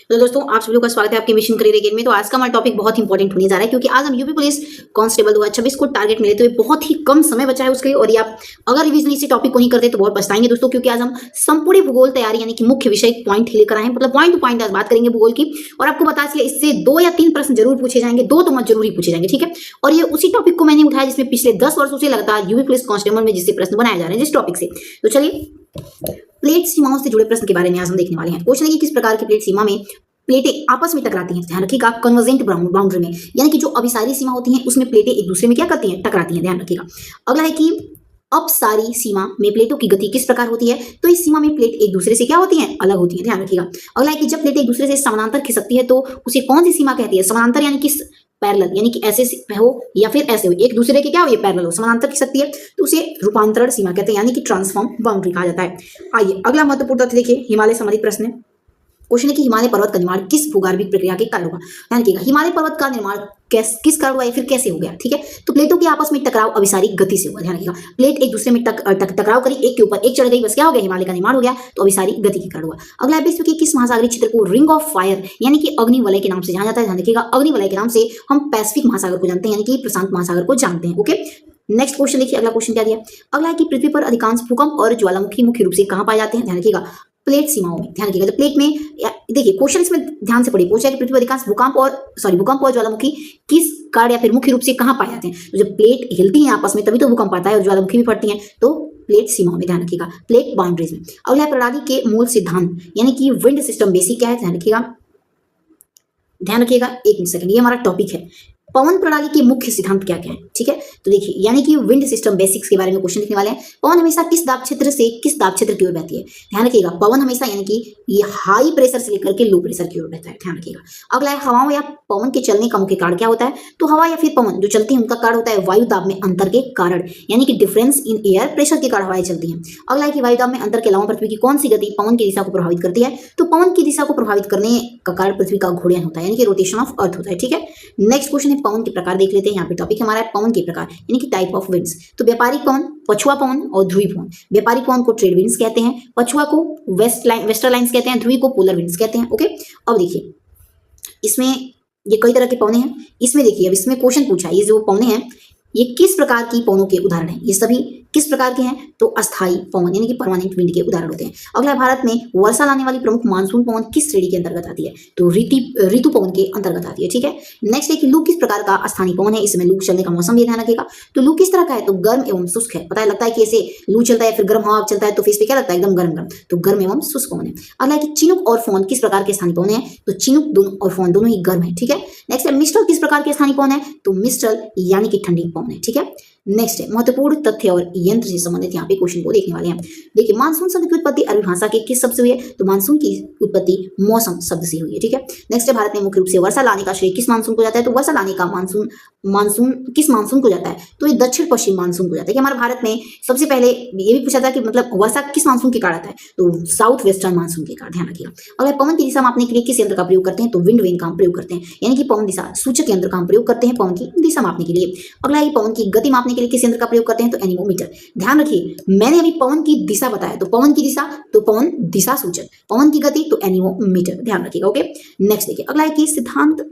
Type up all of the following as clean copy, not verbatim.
तो दोस्तों आप सभी लोग का स्वागत है आपके मिशन करियर अगेन में। तो आज का हमारा टॉपिक बहुत इंपॉर्टेंट होने जा रहा है क्योंकि आज हम यूपी पुलिस कांस्टेबल 2026 को टारगेट मिले, तो ये बहुत ही कम समय बचा है उसके लिए और ये आप अगर रिवीजन इसी टॉपिक को नहीं करते तो बहुत पछताएंगे दोस्तों, क्योंकि आज हम संपूर्ण भूगोल तैयारी यानी कि मुख्य विषय पॉइंट लेकर आए हैं, मतलब पॉइंट टू पॉइंट आज बात करेंगे भूगोल की। और आपको बता चलिए इससे 2 या 3 प्रश्न जरूर पूछे जाएंगे, 2 तो मत जरूर ही पूछे जाएंगे, ठीक है। और ये उसी टॉपिक को मैंने उठाया जिसमें पिछले 10 वर्षों से लगातार यूपी पुलिस कांस्टेबल में जिससे प्रश्न बनाए जा रहे हैं जिस टॉपिक से। तो चलिए प्लेट सीमाओं से जुड़े प्रश्न के बारे में आज हम देखने वाले हैं। क्वेश्चन है कि किस प्रकार की प्लेट सीमा में प्लेटें आपस में टकराती हैं। ध्यान रखिएगा कन्वर्जेंट बाउंड्री में, यानी कि जो अभिसारी सीमा होती है उसमें प्लेटें एक दूसरे में क्या करती हैं, टकराती हैं। ध्यान रखिएगा। अगला है कि अपसारी सीमा में प्लेटों की गति किस प्रकार होती है। तो इस सीमा में प्लेट एक दूसरे से क्या होती हैं, अलग होती हैं। ध्यान रखिएगा। अगला है कि जब प्लेट एक दूसरे से समानांतर खिसकती है तो उसे कौन सी सीमा कहती है। समानांतर यानी कि पैरेलल, यानी कि ऐसे हो या फिर ऐसे हो, एक दूसरे के क्या हो, ये पैरेलल हो, समानांतर खिसकती है तो उसे रूपांतरण सीमा कहते हैं, यानी कि ट्रांसफॉर्म बाउंड्री कहा जाता है। आइए अगला महत्वपूर्ण तथ्य देखिए, हिमालय संबंधित प्रश्न है। क्वेश्चन है कि हिमालय पर्वत का निर्माण किस भूगर्भिक प्रक्रिया के कारण हुआ। ध्यान रखिएगा हिमालय पर्वत का निर्माण किस कारण हुआ या फिर कैसे हो गया, ठीक है। तो प्लेटों के आपस में टकराव अभिसारी गति से हुआ। ध्यान रखिएगा प्लेट एक दूसरे में टकराव करी, एक के ऊपर एक चढ़ गई, बस क्या हो गया, हिमालय का निर्माण हो गया, तो अभिसारी गति के कारण हुआ। अगला है विश्व के किस महासागरीय क्षेत्र को रिंग ऑफ फायर यानी कि अग्नि वलय के नाम से जाना जाता है। ध्यान रखिएगा अग्नि वलय के नाम से हम पैसिफिक महासागर को जानते हैं, यानी कि प्रशांत महासागर को जानते हैं। ओके नेक्स्ट क्वेश्चन देखिए, अगला क्वेश्चन क्या दिया। अगला है कि पृथ्वी पर अधिकांश भूकंप और ज्वालामुखी मुख्य रूप से कहां पाए जाते हैं। ध्यान रखिएगा प्लेट सीमाओं में। ध्यान रखिएगा तो प्लेट में देखिए क्वेश्चन इसमें ध्यान से पढ़िए, पूछा है कि पृथ्वी पर अधिकांश भूकंप और ज्वालामुखी किस कारण या फिर मुख्य रूप से कहां पाए जाते हैं। तो जब प्लेट हिलती हैं आपस में तभी तो भूकंप आता है और ज्वालामुखी भी फटती हैं, तो प्लेट सीमाओं में। ध्यान रखिएगा प्लेट बाउंड्रीज में। अगला है प्रणाली के मूल सिद्धांत यानी कि विंड सिस्टम बेसिक क्या है। ध्यान रखिएगा एक सेकंड, ये हमारा टॉपिक है। पवन प्रणाली के मुख्य सिद्धांत क्या क्या है, ठीक है। तो देखिए यानी कि विंड सिस्टम बेसिक्स के बारे में क्वेश्चन लिखने वाले हैं। पवन हमेशा किस दाब क्षेत्र से किस दाब क्षेत्र की ओर बहती है। ध्यान रखिएगा पवन हमेशा यानी कि ये हाई प्रेशर से लेकर के लो प्रेशर की ओर बहता है। ध्यान रखिएगा। अगला है हवाओं या पवन के चलने का मुख्य कारण क्या होता है। तो हवा या फिर पवन जो चलती है उनका कारण होता है वायु दाब में अंतर के कारण, यानी कि डिफरेंस इन एयर प्रेशर के कारण हवाएं चलती हैं। अगला है कि वायु दाब में अंतर के अलावा पृथ्वी की कौन सी गति पवन की दिशा को प्रभावित करती है। तो पवन की दिशा को प्रभावित करने का कारण पृथ्वी का घूर्णन होता है, यानी कि रोटेशन ऑफ अर्थ होता है, ठीक है। नेक्स्ट क्वेश्चन है पवन के प्रकार देख लेते हैं। यहाँ पे टॉपिक हमारा है पवन के प्रकार यानी कि टाइप ऑफ विंड्स। तो व्यापारिक पवन, पछुआ पवन और ध्रुवी पवन। व्यापारिक पवन को ट्रेड विंड्स कहते हैं, पछुआ को वेस्टर लाइन्स कहते हैं, ध्रुवी को पोलर विंड्स कहते हैं। ओके अब देखिए इसमें ये कई तरह के पवने हैं। इसमें देखिए अब इसमें क्वेश्चन पूछा है, ये जो पवने हैं ये किस प्रकार की पवनों के उदाहरण हैं। ये सभी किस प्रकार के हैं, तो अस्थायी पवन यानी कि परमानेंट विंड के उदाहरण होते हैं। अगला भारत में वर्षा लाने वाली प्रमुख मानसून पवन किस श्रेणी के अंतर्गत आती है। तो ऋतु पवन के अंतर्गत आती है, ठीक है। नेक्स्ट है कि लू किस प्रकार का स्थानीय पवन है। इसमें लू चलने का मौसम भी ध्यान रखेगा। तो लू किस तरह का है, तो गर्म एवं शुष्क है। पता है लगता है कि ऐसे लू चलता है फिर गर्म हवा चलता है तो फेस पे क्या लगता है, एकदम गर्म गर्म, तो गर्म एवं शुष्क पवन है। अगला है कि चिनुक और फोन किस प्रकार के स्थानीय पवन है। तो चिनुक दोनों और फोन दोनों ही गर्म है, ठीक है। नेक्स्ट है मिस्टल किस प्रकार के स्थानीय पवन है। तो मिस्टल यानी कि ठंडी पवन है, ठीक है। नेक्स्ट है महत्वपूर्ण तथ्य और यंत्र से संबंधित यहाँ पे क्वेश्चन को देखने वाले हैं। देखिए मानसून शब्द की उत्पत्ति अरबी भाषा के किस शब्द से हुई है। तो मानसून की उत्पत्ति मौसम शब्द से हुई है, ठीक है। नेक्स्ट है भारत में मुख्य रूप से वर्षा लाने का श्रेय किस मानसून को जाता है। तो वर्षा लाने का मानसून किस मानसून को जाता है। तो ये दक्षिण पश्चिम मानसून को जाता है। कि हमारे भारत में सबसे पहले ये भी पूछा था कि मतलब वर्षा किस मानसून के कारण आता है। तो साउथ वेस्टर्न मानसून के कारण। ध्यान रखिएगा। अगर पवन की दिशा मापने के लिए किस यंत्र का प्रयोग करते हैं। तो विंड वेन का प्रयोग करते हैं, यानी कि पवन दिशा सूचक यंत्र का प्रयोग करते हैं पवन की दिशा मापने के लिए। अगला है पवन की गति मापने के लिए किस यंत्र का प्रयोग करते हैं। तो एनीमोमीटर। ध्यान रखिए मैंने अभी पवन की दिशा बताया, तो पवन की दिशा तो पवन दिशा सूचक, पवन की गति तो एनीमोमीटर। ध्यान रखिएगा। ओके नेक्स्ट देखिए अगला है कि सिद्धांत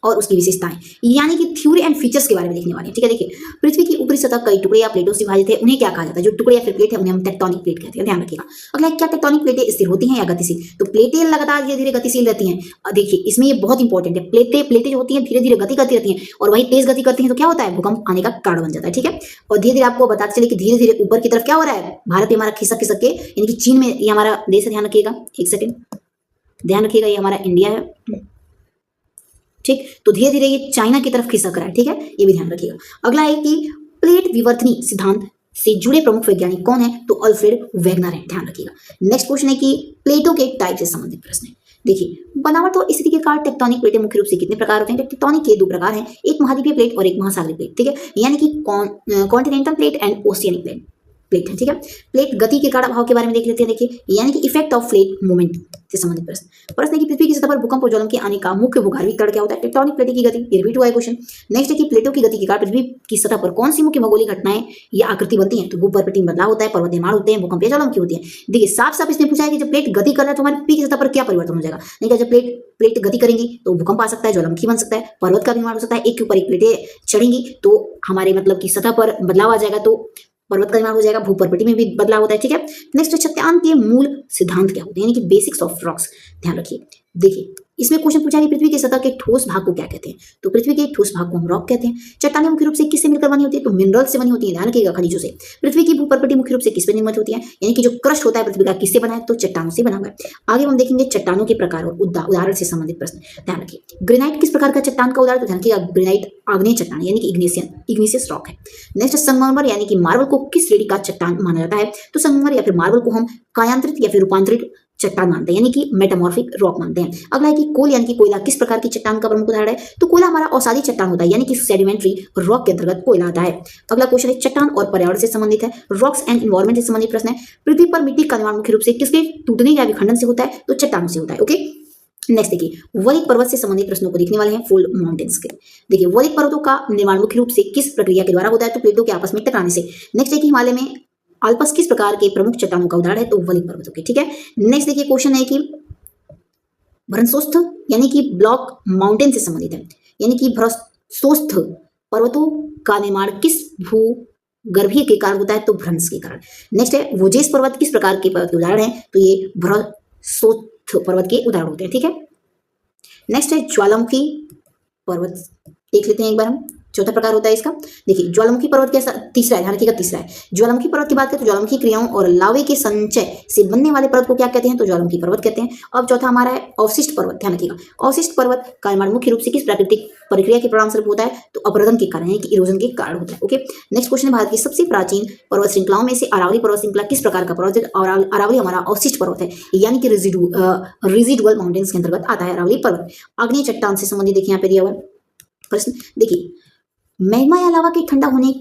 और उसकी विशेषताएं यानी कि थ्योरी एंड फीचर्स के बारे में देखने वाले हैं, ठीक है। देखिए पृथ्वी की ऊपरी सतह कई टुकड़े या प्लेटों से विभाजित है, उन्हें क्या कहा जाता है। जो टुकड़े या फिर प्लेट है उन्हें हम टेक्टोनिक प्लेट कहते हैं। ध्यान रखिएगा। अगला क्या टेक्टोनिक प्लेटें स्थिर होती हैं या गतिशील। तो प्लेटें लगातार धीरे धीरे गतिशील रहती हैं। देखिए इसमें ये बहुत इंपॉर्टेंट है, प्लेटें जो होती हैं धीरे धीरे गति करती रहती हैं और वही तेज गति करती हैं तो क्या होता है, भूकंप आने का कारण बन जाता है, ठीक है। और धीरे धीरे आपको बताते चले कि धीरे धीरे ऊपर की तरफ क्या हो रहा है, भारत में हमारा खिसक खिसक के, यानी कि चीन में ये हमारा देश है। ध्यान रखिएगा एक सेकेंड, ध्यान रखिएगा ये हमारा इंडिया है, ठीक। तो धीरे धीरे ये चाइना की तरफ खिसक रहा है, ठीक है, ये भी ध्यान रखिएगा। अगला है कि प्लेट विवर्तनी सिद्धांत से जुड़े प्रमुख वैज्ञानिक कौन है। तो अल्फ्रेड वेगनर है। ध्यान रखिएगा। नेक्स्ट क्वेश्चन है कि प्लेटों के टाइप से संबंधित प्रश्न है। देखिए बनावट और स्थिति के कारण टेक्टोनिक प्लेटें मुख्य रूप से कितने प्रकार होते हैं। टेक्टोनिक के 2 प्रकार हैं, एक महाद्वीपीय प्लेट और एक महासागरीय प्लेट, ठीक है, यानी कि continental plate and oceanic plate. Plate है, ठीक है। प्लेट गति के कारण भाव के बारे में देख लेते हैं। देखिए, यानी कि इफेक्ट ऑफ प्लेट मूवमेंट से संबंधित प्रश्न है कि पृथ्वी की सतह पर भूकंप और ज्वालामुखी आने का मुख्य भूगर्भीय कारण क्या होता है? टेक्टोनिक प्लेटों की गति। ये रिपीट हुआ है क्वेश्चन। नेक्स्ट है कि प्लेटों की गति के कारण पृथ्वी की सतह पर कौन सी मुख्य भौगोलिक घटनाएं या आकृति बनती हैं? तो भूप्रकृति में बदलाव होता है, पर्वत निर्माण होते हैं, भूकंप या ज्वालामुखी होती है। देखिए, साफ साफ इसने पूछा है कि जब प्लेट गति कर रहा है तो हमारी पृथ्वी की सतह पर क्या परिवर्तन हो जाएगा। नहीं क्या, जब प्लेट गति करेंगी तो भूकंप आ सकता है, ज्वालामुखी बन सकता है, पर्वत का निर्माण हो सकता है। एक के ऊपर एक प्लेटें चढ़ेंगी तो हमारे मतलब की सतह पर बदलाव आ जाएगा, तो पर्वत का निर्माण हो जाएगा, भूप्रकृति में भी बदलाव होता है, ठीक है। नेक्स्ट, चट्टान के मूल सिद्धांत क्या होते हैं, यानी कि बेसिक्स ऑफ रॉक्स। ध्यान रखिए, देखिए इसमें क्वेश्चन पूछा है कि पृथ्वी की सतह के ठोस भाग को क्या कहते हैं? तो पृथ्वी के ठोस भाग को हम रॉक कहते हैं। चट्टानें मुख्य रूप से किससे मिलकर बनी होती है? तो मिनरल से बनी होती है। ध्यान रखिएगा, खनिजों से। पृथ्वी की भूप्रकृति मुख्य रूप से किससे निर्मित होती है? यानी कि जो क्रस्ट होता है पृथ्वी का किससे बना है? तो चट्टानों से बना हुआ है। आगे हम देखेंगे चट्टानों के प्रकार और उदाहरण से संबंधित प्रश्न। ध्यान रखिए, ग्रेनाइट किस प्रकार का चट्टान का उदाहरण? तो ध्यान रखिएगा, ग्रेनाइट आग्नेय चट्टान यानी कि इग्नेशियस रॉक है। नेक्स्ट, संगमरमर यानी कि मार्बल को किस श्रेणी का चट्टान माना जाता है? तो संगमरमर या फिर मार्बल को हम कायांतरित या फिर रूपांतरित चट्टान मानते हैं, यानी कि मेटामॉर्फिक रॉक मानते हैं। अगला है कि कोल यानी कि कोयला किस प्रकार की चट्टान का प्रमुख उदाहरण है? तो कोयला हमारा औषधि चट्टान होता है, यानी कि सेडिमेंट्री रॉक के अंतर्गत कोयला आता है। अगला क्वेश्चन है चट्टान और पर्यावरण से संबंधित है, रॉक्स एंड एनवायरमेंट से संबंधित प्रश्न है। पृथ्वी पर मिट्टी का निर्माण मुख्य रूप से किसके टूटने या विखंडन से होता है? तो चट्टानों से होता है। ओके, नेक्स्ट देखिए, वलिक पर्वत से संबंधित प्रश्नों को देखने वाले हैं, फोल्ड माउंटेन्स के। देखिए, वलिक पर्वतों का निर्माण मुख्य रूप से किस प्रक्रिया के द्वारा होता है? तो प्लेटों के आपस में टकराने से। नेक्स्ट है कि हिमालय में आल्पस किस प्रकार के प्रमुख चट्टानों का उदाहरण है? तो वलिक पर्वतों के, ठीक है। नेक्स्ट देखिए, क्वेश्चन है कि भ्रंशोत्थ यानी कि ब्लॉक माउंटेन से संबंधित है, यानी कि भ्रंशोत्थ पर्वतों का निर्माण किस भूगर्भीय के कारण होता है? तो भ्रंश के कारण। नेक्स्ट है, वोजेस पर्वत किस प्रकार के पर्वत के उदाहरण है? तो ये भ्रंशोत्थ पर्वत के उदाहरण होते हैं, ठीक है। नेक्स्ट है ज्वालामुखी पर्वत, देख लेते हैं एक बार हम। चौथा प्रकार होता है इसका। देखिए, ज्वालामुखी पर्वत कैसा? तीसरा है, ध्यान रखिएगा, तीसरा है। ज्वालामुखी पर्वत की बात करें तो ज्वालामुखी क्रियाओं और लावे के संचय से बनने वाले पर्वत को क्या कहते हैं? तो ज्वालामुखी पर्वत कहते हैं। अब चौथा हमारा है अवशिष्ट पर्वत। ध्यान रखिएगा, अवशिष्ट पर्वत का निर्माण मुख्य रूप से किस प्राकृतिक प्रक्रिया के परिणाम स्वरूप होता है? तो अपरदन के कारण, यानी कि इरोजन के कारण होता है। ओके, नेक्स्ट क्वेश्चन है, भारत की सबसे प्राचीन पर्वत श्रृंखलाओं में से अरावली पर्वत श्रृंखला किस प्रकार का पर्वत है? और अरावली हमारा अवशिष्ट पर्वत है, यानी कि रेजिडुअल माउंटेन्स के अंतर्गत आता है अरावली पर्वत। आग्नेय चट्टान से संबंधित देखिए यहाँ पे दिया हुआ प्रश्न। देखिए, मैग्मा या लावा के ठंडा होने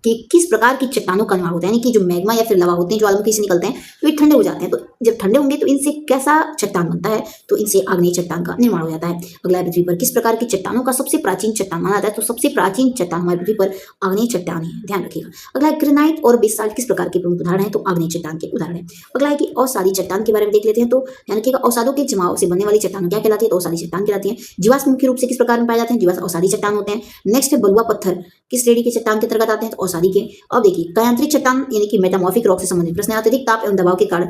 के किस प्रकार की चट्टानों का निर्माण होता है? यानी कि जो मैग्मा या फिर लावा होते हैं, ज्वालामुखी से निकलते हैं, तो ये ठंडे हो जाते हैं। तो जब ठंडे होंगे तो इनसे कैसा चट्टान बनता है? तो इनसे आग्नेय चट्टान का निर्माण हो जाता है। अगला है, पृथ्वी पर किस प्रकार की चट्टानों का सबसे प्राचीन चट्टान माना जाता है? तो सबसे प्राचीन चट्टान हमारी पृथ्वी पर आग्नेय चट्टान है। ध्यान रखिएगा। अगला है, ग्रेनाइट और बेसाल्ट किस प्रकार के प्रमुख उदाहरण है? तो आग्नेय चट्टान के उदाहरण है। अगला है कि औषधि चट्टान के बारे में देख लेते हैं। तो ध्यान रखिएगा, औषधों के जमाव से बनने वाली चट्टान क्या कहलाती है? तो औषधि चट्टान कहलाती है। जीवाश्म मुख्य रूप से किस प्रकार में पाए जाते हैं? जीवाश्म औषधि चट्टान होते हैं। नेक्स्ट है, बलुआ पत्थर किस श्रेणी के चट्टान के अंतर्गत आते हैं? तो औषधि के। अब देखिए, कायांतरिक चट्टान यानी कि मेटामॉर्फिक रॉक से संबंधित प्रश्न। अत्यधिक ताप एवं दबाव के कारण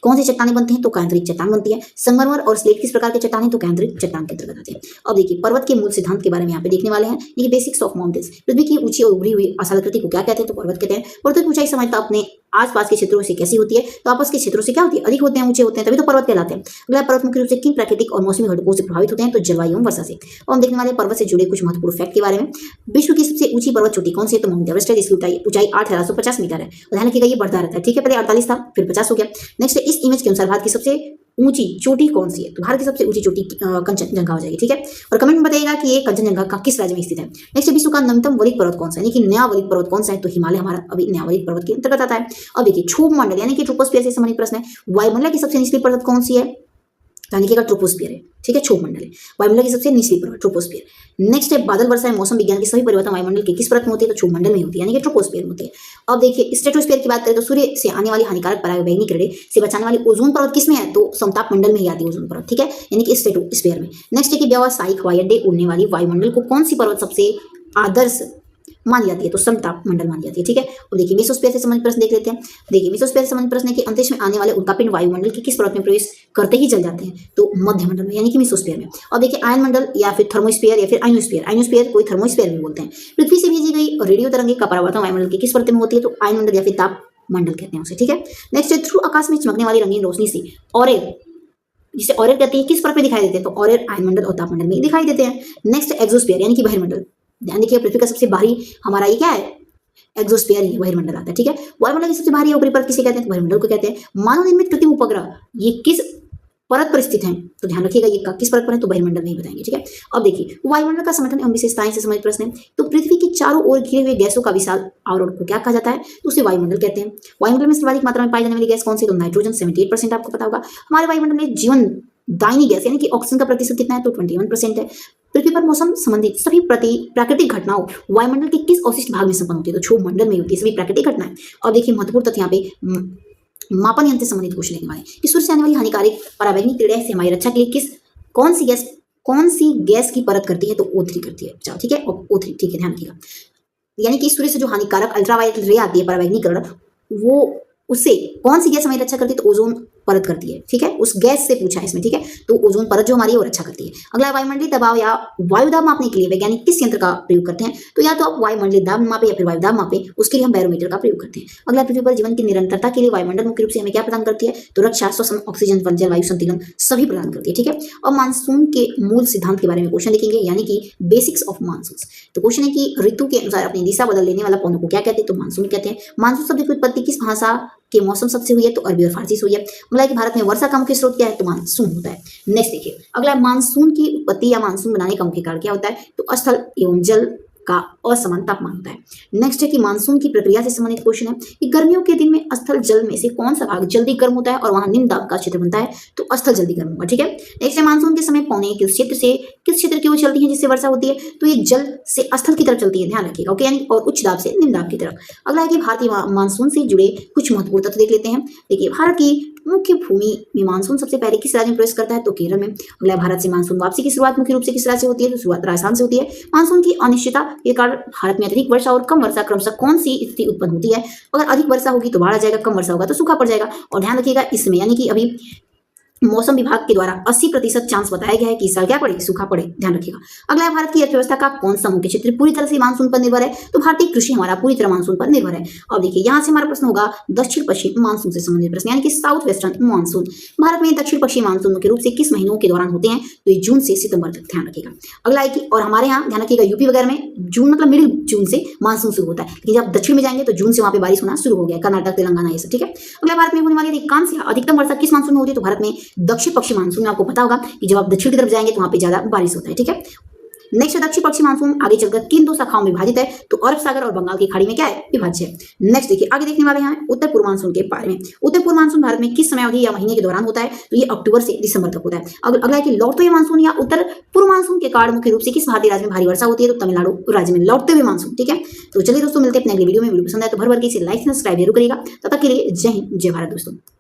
कौन सी चट्टानें बनती हैं? तो कायांतरिक चट्टान बनती है। संगमरमर और स्लेट किस प्रकार के चट्टान हैं? तो कायांतरिक चट्टान के अंतर्गत आते हैं। अब देखिए, पर्वत के मूल सिद्धांत के बारे में यहाँ पे देखने वाले हैं, ये बेसिक्स ऑफ माउंटेन्स। पृथ्वी की ऊंची और उभरी हुई आसाकृति को क्या कहते हैं? तो पर्वत कहते हैं। पर्वत की ऊंचाई समानता अपने आसपास के क्षेत्रों से कैसी होती है? तो आपस के क्षेत्रों से क्या होती है? अधिक होते हैं, ऊंचे होते हैं, तभी तो पर्वत कहलाते हैं। अगला, पर्वत मुख्य रूप से किन प्राकृतिक और मौसमी घटकों से प्रभावित होते हैं? तो जलवायु एवं वर्षा से। और हम देखने वाले पर्वत से जुड़े कुछ महत्वपूर्ण फैक्ट के बारे में। विश्व की सबसे ऊंची पर्वत चोटी कौन सी है? तो माउंट एवरेस्ट है, जिसकी ऊंचाई 8,850 मीटर है। ध्यान रखिएगा, ये बढ़ता रहता है, ठीक है। पहले 48 था, फिर 50 हो गया। नेक्स्ट, इस इमेज के अनुसार भारत की सबसे ऊंची चोटी कौन सी है? तो भारत की सबसे ऊंची चोटी कंचनजंगा हो जाएगी, ठीक है। और कमेंट में बताइएगा कि ये कंचनजंगा का किस राज्य में स्थित है। नेक्स्ट, विश्व का नवीनतम वलिक पर्वत कौन सा है? यानी कि नया वलिक पर्वत कौन सा है? तो हिमालय हमारा अभी नया वलिक पर्वत के अंतर्गत आता है। अब देखिए, क्षोभ मंडल यानी कि ट्रोपोस्फियर से संबंधित प्रश्न है। वायुमंडल की सबसे निचली परत कौन सी है? यानी कि ट्रोपोस्फियर है, ठीक है। क्षोभ मंडल है वायुमंडल की सबसे निचली परत, ट्रोपोस्फियर। नेक्स्ट है, बादल वर्षा मौसम विज्ञान के सभी परिवर्तन वायुमंडल के किस परत में होती है? तो क्षोभ मंडल में होती है, यानी कि ट्रोपोस्फियर में होती है। अब देखिए, स्ट्रेटोस्फियर की बात करें तो सूर्य से आने वाली हानिकारक पराबैंगनी किरणें से बचाने वाली ओजोन परत किसमें है? तो समताप मंडल में ही आती है ओजोन परत, ठीक है, यानी कि स्ट्रेटोस्फियर में। नेक्स्ट है कि व्यावसायिक हवाई अड्डे उड़ने वाली वायुमंडल को कौन सी पर्वत सबसे आदर्श मानी जाती है? तो समताप मंडल मानी जाती है, ठीक है। और देखिए, मेसोस्फीयर से संबंधित प्रश्न देख लेते हैं। देखिए, मेसोस्फीयर से संबंधित प्रश्न है कि अंतरिक्ष में आने वाले उल्कापिंड वायुमंडल की किस परत में प्रवेश करते ही जल जाते हैं? तो मध्य मंडल में, यानी कि मेसोस्फीयर में। और देखिए, आयन मंडल या फिर थर्मोस्फीयर या फिर आइनोस्फीयर, आइनोस्फीयर कोई थर्मोस्फीयर भी बोलते हैं। पृथ्वी से भेजी गई रेडियो तरंगे का परावर्तन वायुमंडल की किस परत में होती है? तो आयन मंडल या फिर ताप मंडल कहते हैं उसे, ठीक है। नेक्स्ट है, ध्रुव आकाश में चमकने वाली रंगीन रोशनी से ऑरेर, जिसे ऑरेर कहते हैं, किस परत पे दिखाई देते हैं? तो ऑरेर आयन मंडल और ताप मंडल में दिखाई देते हैं। नेक्स्ट, एक्सोस्फीयर यानी कि बहिर्मंडल। ध्यान देखिए, पृथ्वी का सबसे भारी हमारा ये क्या है? एक्सोस्फीयर ही बहिर्मंडल आता है, ठीक है। वायुमंडल की सबसे भारी ऊपरी परत किसे कहते हैं? तो बहिर्मंडल को कहते हैं। मानव निर्मित कृत्रिम उपग्रह ये किस परत पर स्थित है, तो ध्यान रखिएगा ये किस परत पर है, तो बहिर्मंडल में ही बताएंगे। ठीक है, अब देखिए वायुमंडल का संगठन एवं विशेषताएं से संबंधित प्रश्न है। तो पृथ्वी की चारों ओर घिरे हुए गैसों का विशाल आवरण को क्या कहा जाता है, तो उसे वायुमंडल कहते हैं। वायुमंडल में सर्वाधिक मात्रा में पाई जाने वाली गैस कौन सी, तो नाइट्रोजन 78% आपको पता होगा। हमारे वायुमंडल में जीवन दायनी गैस यानी कि ऑक्सीजन का प्रतिशत कितना है, तो 21% है। पृथ्वी पर मौसम संबंधित सभी प्राकृतिक घटनाओं वायुमंडल के किस अवशिष्ट भाग में संपन्न होती है, तो क्षोभ मंडल में होती है सभी प्राकृतिक घटनाएं। और देखिए महत्वपूर्ण तथ्य यहाँ पे मापन यंत्र से संबंधित क्वेश्चन लिखने वाले कि सूर्य से आने वाली हानिकारक परावैंगनिक किरणें से हमारी रक्षा के लिए कौन सी गैस की परत करती है, तो O3 करती है। चलो ठीक है, O3 ठीक है, ध्यान रखिएगा। यानी कि सूर्य से जो हानिकारक अल्ट्रावायलेट रे आती है परावैंगनिक किरण, वो उससे कौन सी गैस हमारी रक्षा करती है, तो ओजोन परत करती है। ठीक है, उस गैस से पूछा है इसमें। ठीक है, तो ओजोन परत जो हमारी है वो रक्षा करती है। अगला वायुमंडलीय दबाव या वायु दाब मापने के लिए वैज्ञानिक किस यंत्र का प्रयोग करते हैं, तो या तो आप वायुमंडलीय दाब मापे या फिर वायु दाब मापे, उसके लिए हम बैरोमीटर का प्रयोग करते हैं। अगला पृथ्वी पर जीवन की निरंतरता के लिए वायुमंडल मुख्य रूप से हमें क्या प्रदान करती है, तो रक्षा, श्वसन, ऑक्सीजन, जलवायु संतुलन सभी प्रदान करती है। ठीक है, और मानसून के मूल सिद्धांत के बारे में क्वेश्चन लिखेंगे, यानी कि बेसिक्स ऑफ मानसून। तो क्वेश्चन है कि ऋतु के अनुसार अपनी दिशा बदल लेने वाला पवनों को क्या कहते हैं, तो मानसून कहते हैं। मानसून शब्द की उत्पत्ति किस भाषा के मौसम शब्द से हुई है, तो अरबी और फारसी से हुई है। अगला है कि भारत में वर्षा का मुख्य स्रोत क्या है, तो मानसून होता है। नेक्स्ट देखिए अगला, मानसून की उत्पत्ति या मानसून बनाने का मुख्य कारण क्या होता है, तो स्थल एवं जल का असमान तापमान होता है। नेक्स्ट है कि मानसून की प्रक्रिया से संबंधित क्वेश्चन है कि गर्मियों के दिन में स्थल जल में से कौन सा भाग जल्दी गर्म होता है और वहां निम्न दाब का क्षेत्र बनता है, तो स्थल जल्दी गर्म होगा। ठीक है, नेक्स्ट है मानसून के समय पौने किस क्षेत्र की ओर चलती है जिससे वर्षा होती है, तो ये जल से स्थल की तरफ चलती है, ध्यान रखिएगा। ओके, यानी और उच्च दाब से निम्न दाब की तरफ। अगला है कि भारतीय मानसून से जुड़े कुछ महत्वपूर्ण तथ्य देख लेते हैं। देखिए भारत की मुख्य भूमि में मानसून सबसे पहले किस राज्य में प्रवेश करता है, तो केरल में। अगला भारत से मानसून वापसी की शुरुआत मुख्य रूप से किस राज्य से होती है, तो शुरुआत राजस्थान से होती है। मानसून की अनिश्चितता के कारण भारत में अधिक वर्षा और कम वर्षा क्रमशः कौन सी स्थिति उत्पन्न होती है, अगर अधिक वर्षा होगी तो बाढ़ आ जाएगा, कम वर्षा होगा तो सूखा पड़ जाएगा। और ध्यान रखिएगा इसमें यानी कि अभी मौसम विभाग के द्वारा 80% चांस बताया गया है कि इस साल क्या पड़े, सूखा पड़े, ध्यान रखिएगा। अगला है भारत की अर्थव्यवस्था का कौन सा मुख्य क्षेत्र पूरी तरह से मानसून पर निर्भर है, तो भारतीय कृषि हमारा पूरी तरह मानसून पर निर्भर है। अब देखिए यहाँ से हमारा प्रश्न होगा दक्षिण पश्चिम मानसून से संबंधित प्रश्न, यानी कि साउथ वेस्टर्न मानसून। भारत में दक्षिण पश्चिम मानसून मुख्य रूप से किस महीनों के दौरान होते हैं, तो ये जून से सितंबर तक, ध्यान रखिएगा। अगला है कि और हमारे यहाँ ध्यान रखिएगा यूपी वगैरह में जून मतलब मिडिल जून से मानसून शुरू होता है, लेकिन जब दक्षिण में जाएंगे तो जून से वहाँ पे बारिश होना शुरू हो गया, कर्नाटक, तेलंगाना ये सब। ठीक है, अगला भारत में होने वाली अधिकांश अधिकतम वर्षा किस मानसून में होती है, तो भारत में दक्षिण पश्चिम मानसून में। आपको पता होगा कि जब आप दक्षिण की तरफ जाएंगे तो वहां पे ज्यादा बारिश होता है। ठीक है, नेक्स्ट दक्षिण पश्चिम मानसून आगे चलकर किन दो शाखाओं में विभाजित है, तो अरब सागर और बंगाल की खाड़ी में क्या है, विभाज्य है। नेक्स्ट देखिए आगे देखने वाले हैं उत्तर पूर्व मानसून के बारे में। उत्तर पूर्व मानसून भारत में किस समय अवधि या महीने के दौरान होता है, तो ये अक्टूबर से दिसंबर तक होता है। अगला है कि लौटते हुए मानसून या उत्तर पूर्व मानसून के कारण मुख्य रूप से किस भारतीय राज्य में भारी वर्षा होती है, तो तमिलनाडु राज्य में लौटते हुए मानसून। ठीक है, तो चलिए दोस्तों मिलते हैं अपने अगले वीडियो में। वीडियो पसंद आए तो भर भर के इसे लाइक सब्सक्राइब जरूर करिएगा। तब तक के लिए जय हिंद, जय भारत दोस्तों।